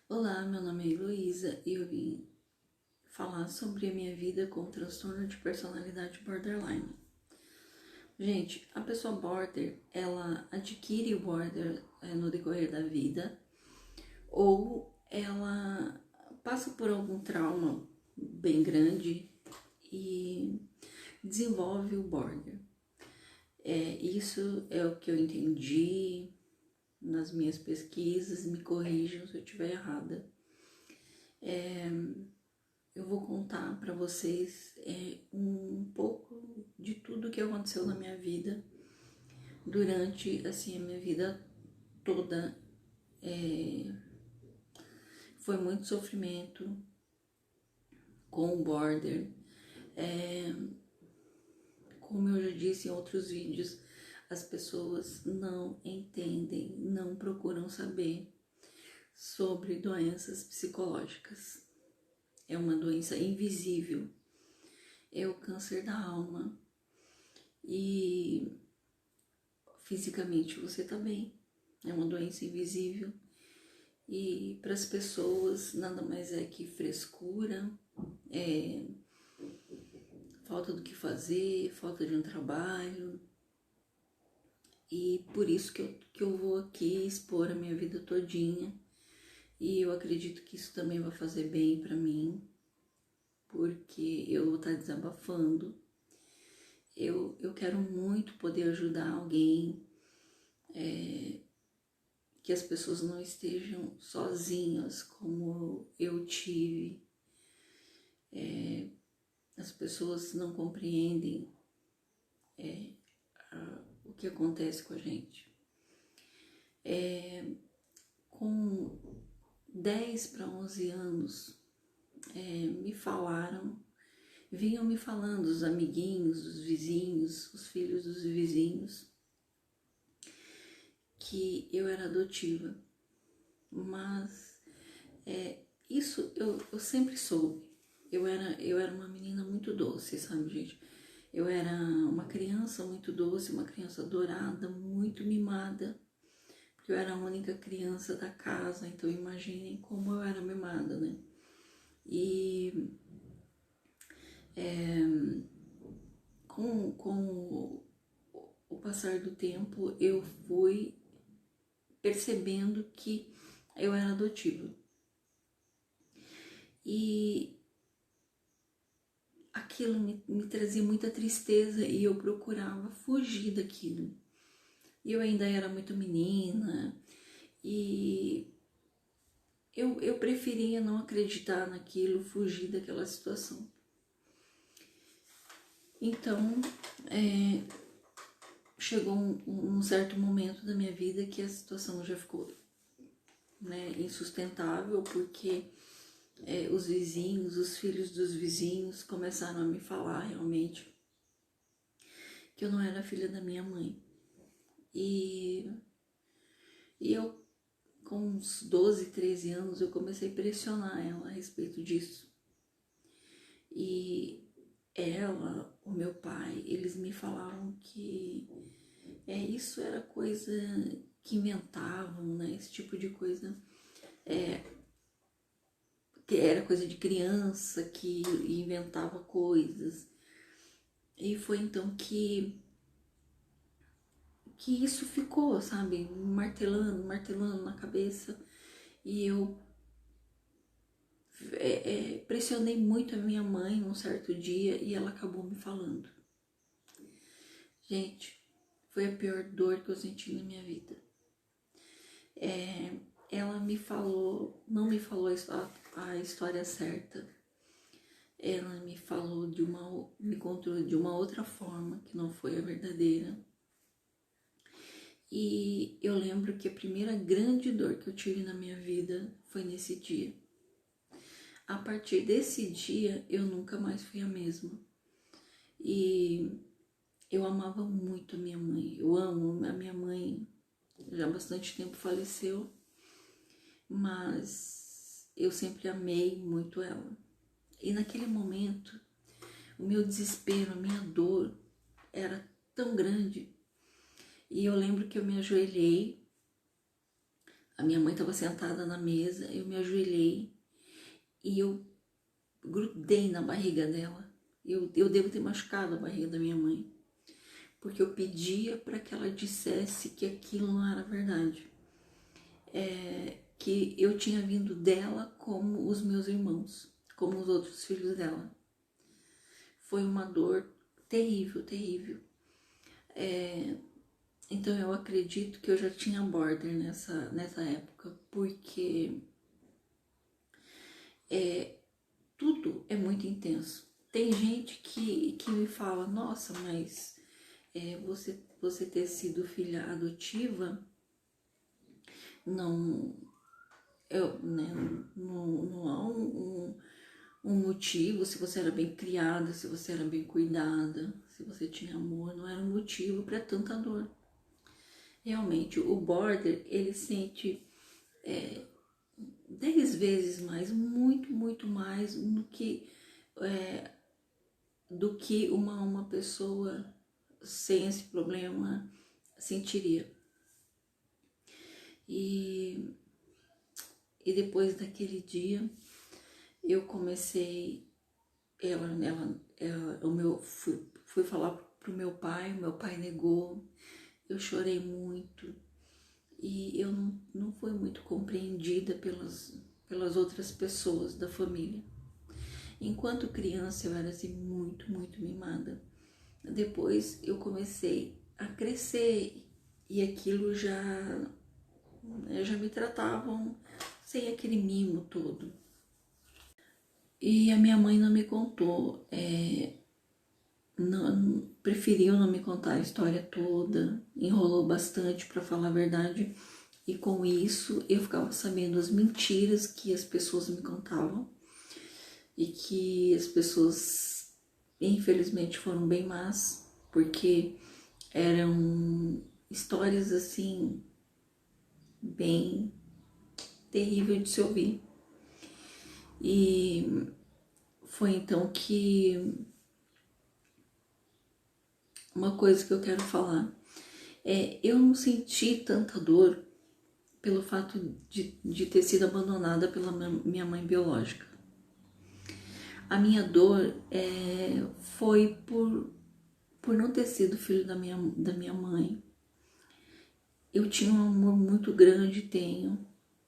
Olá, meu nome é Heloísa e eu vim falar sobre a minha vida com transtorno de personalidade borderline. Gente, a pessoa border, ela adquire o border no decorrer da vida ou ela passa por algum trauma bem grande e desenvolve o border. Isso é o que eu entendi nas minhas pesquisas, me corrijam se eu estiver errada. Eu vou contar para vocês um pouco de tudo que aconteceu na minha vida durante assim a minha vida toda. Foi muito sofrimento com o border. Como eu já disse em outros vídeos, as pessoas não entendem, não procuram saber sobre doenças psicológicas. É uma doença invisível, é o câncer da alma e fisicamente você tá bem. É uma doença invisível e para as pessoas nada mais é que frescura, falta do que fazer, falta de um trabalho. E por isso que eu vou aqui expor a minha vida todinha. E eu acredito que isso também vai fazer bem para mim, porque eu vou estar desabafando. Eu quero muito poder ajudar alguém, que as pessoas não estejam sozinhas como eu tive. As pessoas não compreendem o que acontece com a gente. Com 10 para 11 anos, me falaram, vinham me falando os amiguinhos, os vizinhos, os filhos dos vizinhos, que eu era adotiva. Mas isso eu sempre soube. Eu era uma menina muito doce, sabe, gente? Eu era uma criança muito doce, uma criança adorada, muito mimada, porque eu era a única criança da casa, então imaginem como eu era mimada, né? E com o passar do tempo, eu fui percebendo que eu era adotiva. E aquilo me trazia muita tristeza e eu procurava fugir daquilo. E eu ainda era muito menina e eu preferia não acreditar naquilo, fugir daquela situação. Então, chegou um certo momento da minha vida que a situação já ficou, né, insustentável, porque os vizinhos, os filhos dos vizinhos começaram a me falar realmente que eu não era filha da minha mãe. E eu, com uns 12, 13 anos, eu comecei a pressionar ela a respeito disso. E ela, o meu pai, eles me falavam que isso era coisa que inventavam, né? Esse tipo de coisa que era coisa de criança que inventava coisas. E foi então que isso ficou, sabe, martelando na cabeça. E eu pressionei muito a minha mãe um certo dia e ela acabou me falando. Gente, foi a pior dor que eu senti na minha vida. Ela me falou, não me falou a história certa. Ela me falou me contou de uma outra forma, que não foi a verdadeira. E eu lembro que a primeira grande dor que eu tive na minha vida foi nesse dia. A partir desse dia, eu nunca mais fui a mesma. E eu amava muito a minha mãe. Eu amo a minha mãe. Já há bastante tempo faleceu, mas eu sempre amei muito ela. E naquele momento, o meu desespero, a minha dor era tão grande. E eu lembro que eu me ajoelhei A minha mãe estava sentada na mesa, eu me ajoelhei e eu grudei na barriga dela. Eu devo ter machucado a barriga da minha mãe, porque eu pedia para que ela dissesse que aquilo não era verdade. Que eu tinha vindo dela como os meus irmãos, como os outros filhos dela. Foi uma dor terrível, terrível. Então eu acredito que eu já tinha border nessa época, porque tudo é muito intenso. Tem gente que me fala, nossa, mas você ter sido filha adotiva não, não há um motivo, se você era bem criada, se você era bem cuidada, se você tinha amor, não era um motivo para tanta dor. Realmente, o border, ele sente 10 vezes mais, muito, muito mais do que uma pessoa sem esse problema sentiria. E depois daquele dia, eu comecei, fui falar pro meu pai negou, eu chorei muito e eu não fui muito compreendida pelas outras pessoas da família. Enquanto criança eu era assim muito, muito mimada. Depois eu comecei a crescer e aquilo já me tratavam sem aquele mimo todo. E a minha mãe não me contou, preferiu não me contar a história toda, enrolou bastante para falar a verdade, e com isso eu ficava sabendo as mentiras que as pessoas me contavam e que as pessoas infelizmente foram bem más, porque eram histórias assim bem terrível de se ouvir. E foi então que uma coisa que eu quero falar eu não senti tanta dor pelo fato de ter sido abandonada pela minha mãe biológica. A minha dor foi por não ter sido filho da minha mãe. Eu tinha um amor muito grande, tenho.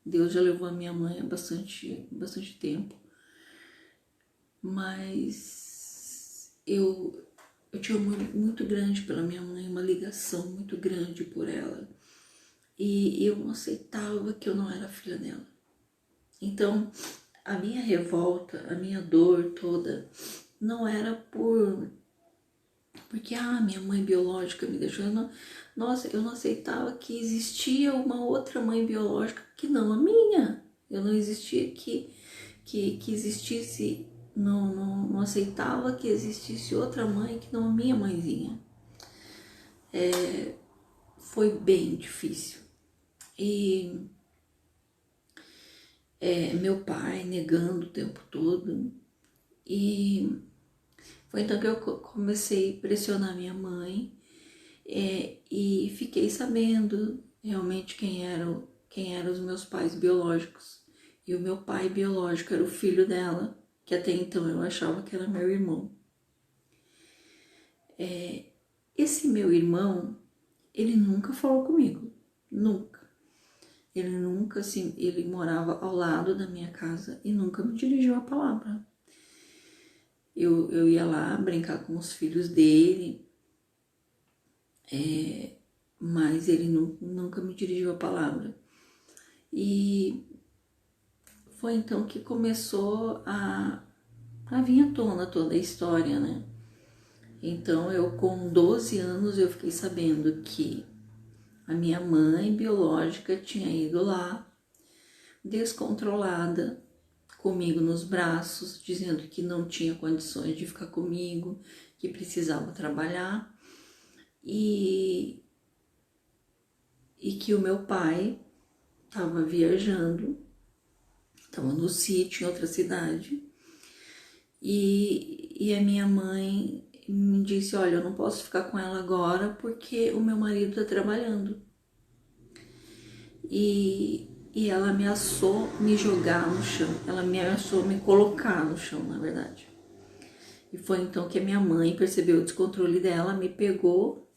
Deus já levou a minha mãe há bastante tempo. Mas eu tinha um amor muito grande pela minha mãe, uma ligação muito grande por ela. E eu não aceitava que eu não era filha dela. Então, a minha revolta, a minha dor toda, não era porque minha mãe biológica me deixou. Eu não aceitava que existia uma outra mãe biológica que não a minha. Eu não existia que existisse, não aceitava que existisse outra mãe que não a minha mãezinha. Foi bem difícil. E meu pai negando o tempo todo. E foi então que eu comecei a pressionar minha mãe e fiquei sabendo realmente quem eram os meus pais biológicos. E o meu pai biológico era o filho dela, que até então eu achava que era meu irmão. Esse meu irmão, ele nunca falou comigo, nunca. Ele nunca, assim, ele morava ao lado da minha casa e nunca me dirigiu a palavra. Eu ia lá brincar com os filhos dele, mas ele nunca me dirigiu a palavra. E foi então que começou a vir à tona toda a história, né? Então eu com 12 anos eu fiquei sabendo que a minha mãe biológica tinha ido lá, descontrolada, comigo nos braços, dizendo que não tinha condições de ficar comigo, que precisava trabalhar, e que o meu pai estava viajando, estava no sítio em outra cidade, e a minha mãe me disse, olha, eu não posso ficar com ela agora porque o meu marido está trabalhando. E e ela ameaçou me jogar no chão. Ela me ameaçou me colocar no chão, na verdade. E foi então que a minha mãe percebeu o descontrole dela, me pegou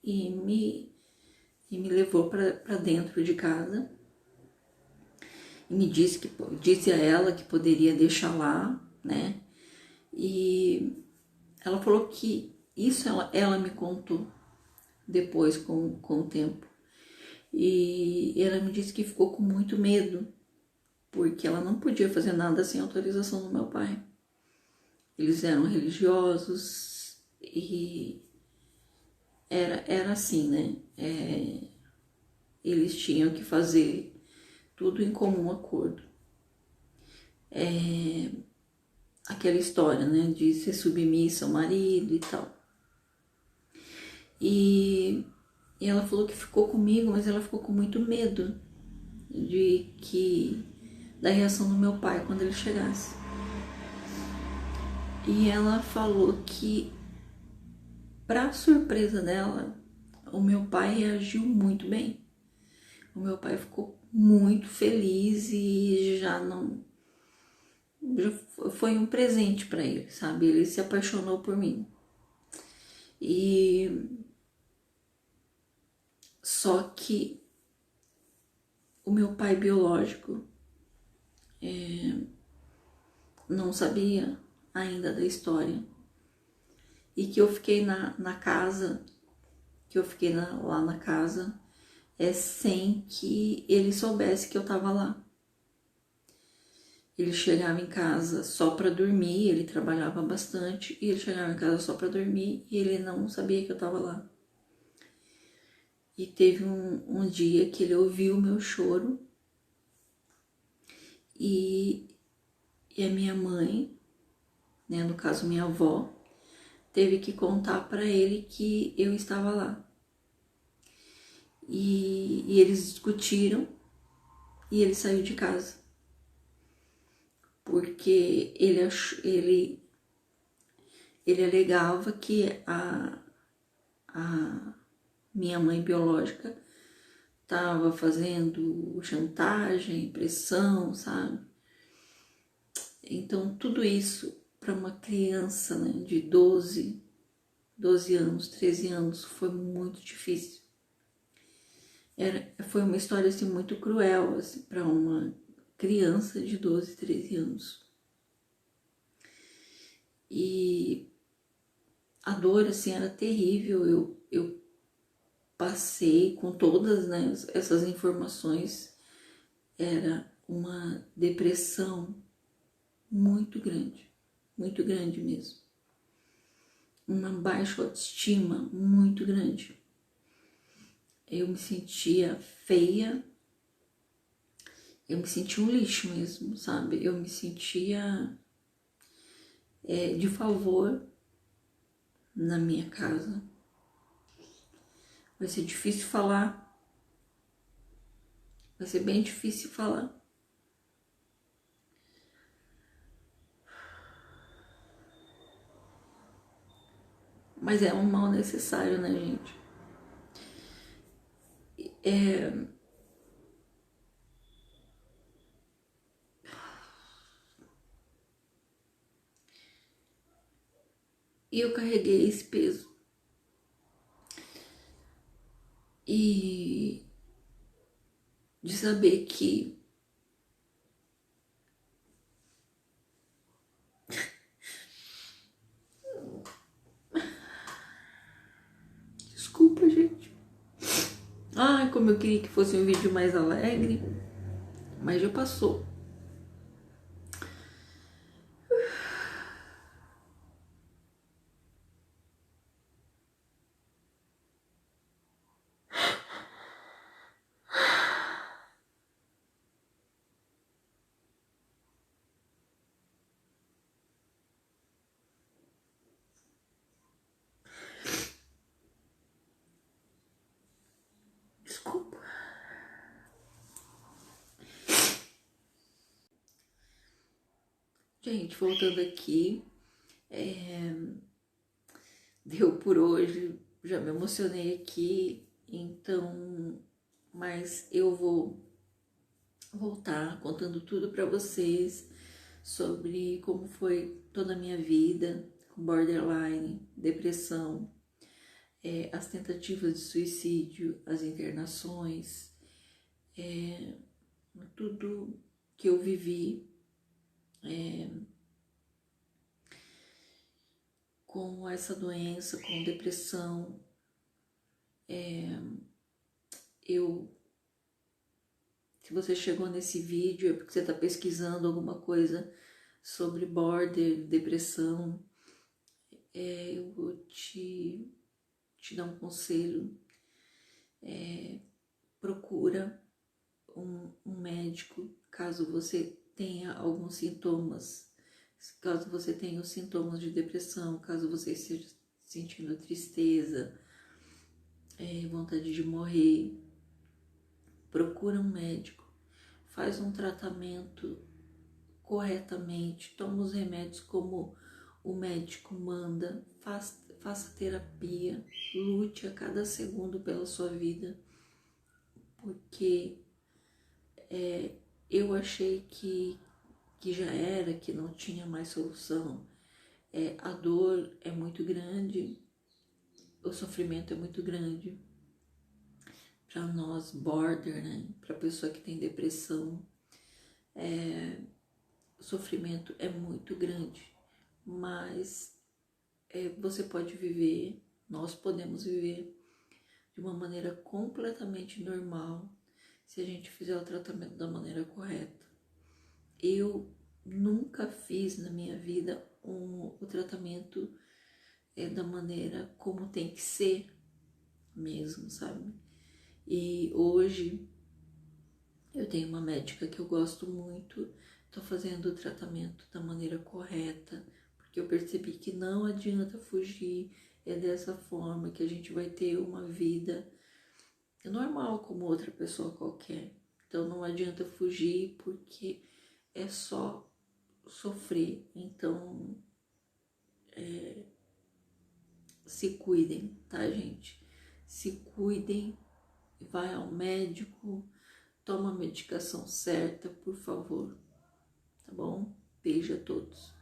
e me levou para dentro de casa. E me disse a ela que poderia deixar lá, né? E ela falou que isso ela me contou depois, com o tempo. E ela me disse que ficou com muito medo, porque ela não podia fazer nada sem autorização do meu pai. Eles eram religiosos e era assim, né? Eles tinham que fazer tudo em comum acordo. Aquela história, né, de ser submissa ao marido e tal. E ela falou que ficou comigo, mas ela ficou com muito medo da reação do meu pai quando ele chegasse. E ela falou que, para surpresa dela, o meu pai reagiu muito bem. O meu pai ficou muito feliz e já foi um presente para ele, sabe? Ele se apaixonou por mim. E só que o meu pai biológico não sabia ainda da história. E que eu fiquei na casa, lá na casa, sem que ele soubesse que eu tava lá. Ele chegava em casa só para dormir, ele trabalhava bastante, e ele chegava em casa só para dormir e ele não sabia que eu tava lá. E teve um dia que ele ouviu o meu choro e a minha mãe, né, no caso minha avó, teve que contar para ele que eu estava lá. E eles discutiram e ele saiu de casa. Porque ele alegava que a minha mãe biológica estava fazendo chantagem, pressão, sabe? Então, tudo isso para uma criança, né, de 12 anos, 13 anos, foi muito difícil. Foi uma história assim, muito cruel assim, para uma criança de 12, 13 anos. E a dor assim, era terrível. Eu passei com todas, né, essas informações. Era uma depressão muito grande mesmo. Uma baixa autoestima muito grande. Eu me sentia feia, eu me sentia um lixo mesmo, sabe? Eu me sentia de favor na minha casa. Vai ser difícil falar, vai ser bem difícil falar. Mas é um mal necessário, né, gente? E eu carreguei esse peso. E de saber que desculpa, gente. Ai, como eu queria que fosse um vídeo mais alegre, mas já passou. Desculpa. Gente, voltando aqui, deu por hoje, já me emocionei aqui, então, mas eu vou voltar contando tudo para vocês sobre como foi toda a minha vida com borderline, depressão, as tentativas de suicídio, as internações, tudo que eu vivi com essa doença, com depressão. Se você chegou nesse vídeo é porque você está pesquisando alguma coisa sobre border, depressão. Eu vou te dar um conselho. Procura um médico caso você tenha alguns sintomas, caso você tenha os sintomas de depressão, caso você esteja sentindo tristeza, vontade de morrer. Procura um médico, faz um tratamento corretamente, toma os remédios como o médico manda, faça terapia, lute a cada segundo pela sua vida, porque eu achei que já era, que não tinha mais solução. A dor é muito grande, o sofrimento é muito grande para nós border, né? Para pessoa que tem depressão, o sofrimento é muito grande, mas você pode viver, nós podemos viver de uma maneira completamente normal se a gente fizer o tratamento da maneira correta. Eu nunca fiz na minha vida o tratamento da maneira como tem que ser mesmo, sabe? E hoje eu tenho uma médica que eu gosto muito, estou fazendo o tratamento da maneira correta, porque eu percebi que não adianta fugir, é dessa forma que a gente vai ter uma vida normal como outra pessoa qualquer. Então não adianta fugir porque é só sofrer. Então se cuidem, tá, gente? Se cuidem, vai ao médico, toma a medicação certa, por favor, tá bom? Beijo a todos.